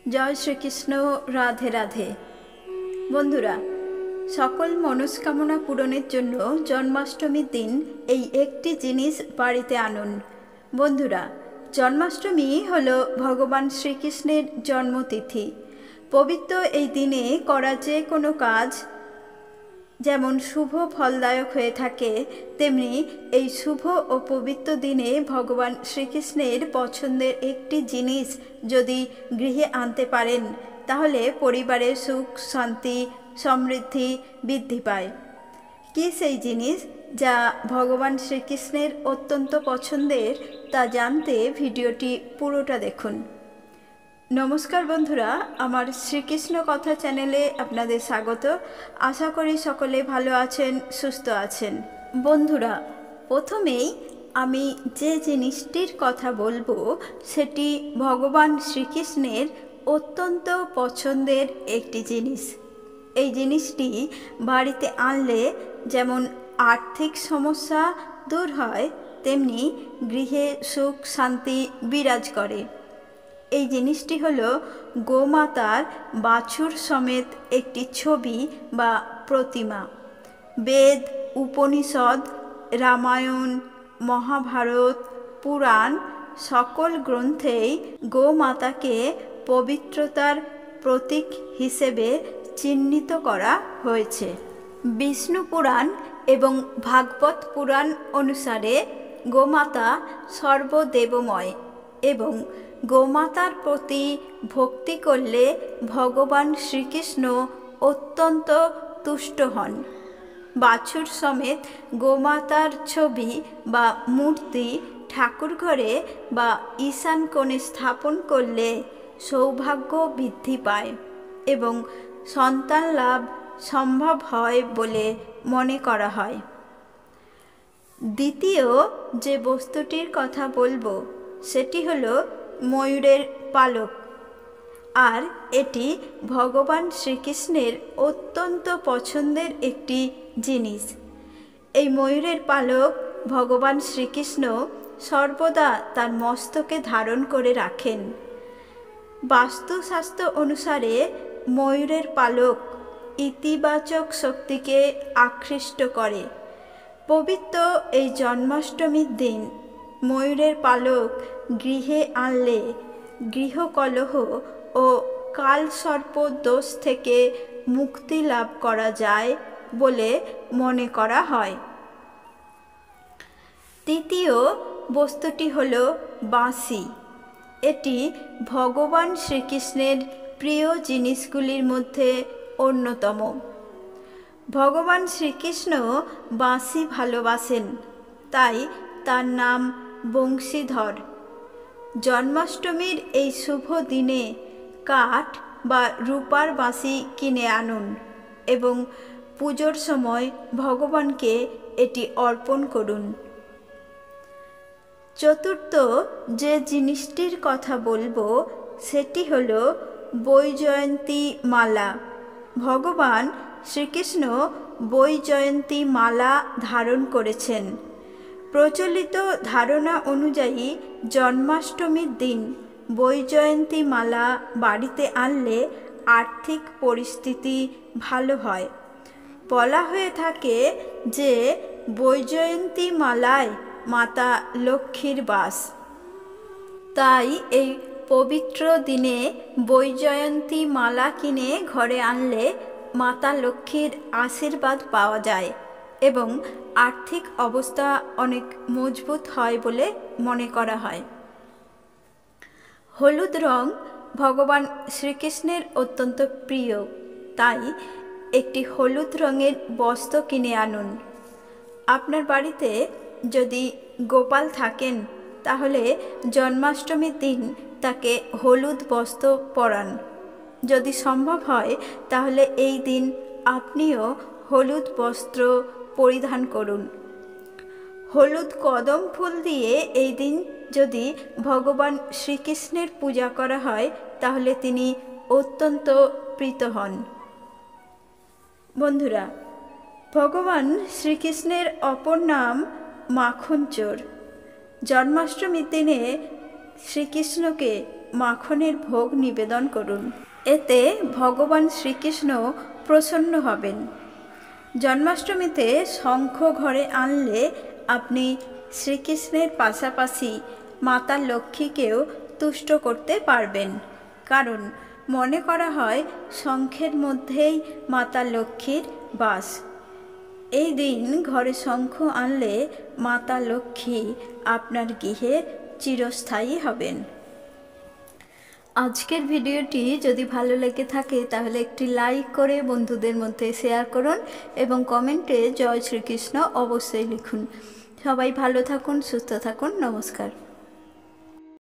জয় শ্রীকৃষ্ণ। রাধে রাধে। বন্ধুরা, সকল মনস্কামনা পূরণের জন্য জন্মাষ্টমীর দিন এই একটি জিনিস বাড়িতে আনুন। বন্ধুরা, জন্মাষ্টমী হলো ভগবান শ্রীকৃষ্ণের জন্মতিথি। পবিত্র এই দিনে করা যে কোনো কাজ যেমন শুভ ফলদায়ক হয়ে থাকে, তেমনি এই শুভ ও পবিত্র দিনে ভগবান শ্রীকৃষ্ণের পছন্দের একটি জিনিস যদি গৃহে আনতে পারেন, তাহলে পরিবারের সুখ শান্তি সমৃদ্ধি বৃদ্ধি পায়। কী সেই জিনিস যা ভগবান শ্রীকৃষ্ণের অত্যন্ত পছন্দের, তা জানতে ভিডিওটি পুরোটা দেখুন। নমস্কার বন্ধুরা, আমার শ্রীকৃষ্ণ কথা চ্যানেলে আপনাদের স্বাগত। আশা করি সকলে ভালো আছেন, সুস্থ আছেন। বন্ধুরা, প্রথমেই আমি যে জিনিসটির কথা বলবো সেটি ভগবান শ্রীকৃষ্ণের অত্যন্ত পছন্দের একটি জিনিস। এই জিনিসটি বাড়িতে আনলে যেমন আর্থিক সমস্যা দূর হয়, তেমনি গৃহে সুখ শান্তি বিরাজ করে। এই জিনিসটি হলো গোমাতার বাছুর সমেত একটি ছবি বা প্রতিমা। বেদ, উপনিষদ, রামায়ণ, মহাভারত, পুরাণ সকল গ্রন্থেই গোমাতাকে পবিত্রতার প্রতীক হিসেবে চিহ্নিত করা হয়েছে। বিষ্ণু পুরাণ এবং ভাগবত পুরাণ অনুসারে গোমাতা সর্বদেবময় এবং গোমাতার প্রতি ভক্তি করলে ভগবান শ্রীকৃষ্ণ অত্যন্ত তুষ্ট হন। বাছুর সমেত গোমাতার ছবি বা মূর্তি ঠাকুরঘরে বা ঈশান কোণে স্থাপন করলে সৌভাগ্য বৃদ্ধি পায় এবং সন্তান লাভ সম্ভব হয় বলে মনে করা হয়। দ্বিতীয় যে বস্তুটির কথা বলবো সেটি হলো ময়ূরের পালক, আর এটি ভগবান শ্রীকৃষ্ণের অত্যন্ত পছন্দের একটি জিনিস। এই ময়ূরের পালক ভগবান শ্রীকৃষ্ণ সর্বদা তার মস্তকে ধারণ করে রাখেন। বাস্তুশাস্ত্র অনুসারে ময়ূরের পালক ইতিবাচক শক্তিকে আকৃষ্ট করে। পবিত্র এই জন্মাষ্টমীর দিন ময়ূরের পালক গৃহে আনলে গৃহকলহ ও কালসর্প দোষ থেকে মুক্তি লাভ করা যায় বলে মনে করা হয়। তৃতীয় বস্তুটি হল বাঁশি। এটি ভগবান শ্রীকৃষ্ণের প্রিয় জিনিসগুলির মধ্যে অন্যতম। ভগবান শ্রীকৃষ্ণ বাঁশি ভালোবাসেন, তাই তার নাম বংশীধর। জন্মাষ্টমীর এই শুভ দিনে কাঠ বা রূপার বাঁশি কিনে আনুন এবং পুজোর সময় ভগবানকে এটি অর্পণ করুন। চতুর্থ যে জিনিসটির কথা বলবো সেটি হলো বৈজয়ন্তী মালা। ভগবান শ্রীকৃষ্ণ বৈজয়ন্তী মালা ধারণ করেছেন। প্রচলিত ধারণা অনুযায়ী জন্মাষ্টমীর দিন বৈজয়ন্তী মালা বাড়িতে আনলে আর্থিক পরিস্থিতি ভালো হয়। বলা হয়ে থাকে যে বৈজয়ন্তী মালায় মাতা লক্ষ্মীর বাস। তাই এই পবিত্র দিনে বৈজয়ন্তী মালা কিনে ঘরে আনলে মাতা লক্ষ্মীর আশীর্বাদ পাওয়া যায় এবং আর্থিক অবস্থা অনেক মজবুত হয় বলে মনে করা হয়। হলুদ রং ভগবান শ্রীকৃষ্ণের অত্যন্ত প্রিয়, তাই একটি হলুদ রঙের বস্ত্র কিনে আনুন। আপনার বাড়িতে যদি গোপাল থাকেন, তাহলে জন্মাষ্টমীর দিন তাকে হলুদ বস্ত্র পরান। যদি সম্ভব হয় তাহলে এই দিন আপনিও হলুদ বস্ত্র পরিধান করুন। হলুদ কদম ফুল দিয়ে এই দিন যদি ভগবান শ্রীকৃষ্ণের পূজা করা হয়, তাহলে তিনি অত্যন্ত প্রীত হন। বন্ধুরা, ভগবান শ্রীকৃষ্ণের অপর নাম মাখন চোর। জন্মাষ্টমীর দিনে শ্রীকৃষ্ণকে মাখনের ভোগ নিবেদন করুন। এতে ভগবান শ্রীকৃষ্ণ প্রসন্ন হবেন। জন্মাষ্টমীতে শঙ্খ ঘরে আনলে আপনি শ্রীকৃষ্ণের পাশাপাশি মাতা লক্ষ্মীকেও তুষ্ট করতে পারবেন, কারণ মনে করা হয় শঙ্খের মধ্যেই মাতা লক্ষ্মীর বাস। এই দিন ঘরে শঙ্খ আনলে মাতা লক্ষ্মী আপনার গৃহে চিরস্থায়ী হবেন। আজকের ভিডিওটি যদি ভালো লেগে থাকে তাহলে একটি লাইক করে বন্ধুদের মধ্যে শেয়ার করুন এবং কমেন্টে জয় শ্রীকৃষ্ণ অবশ্যই লিখুন। সবাই ভালো থাকুন, সুস্থ থাকুন। নমস্কার।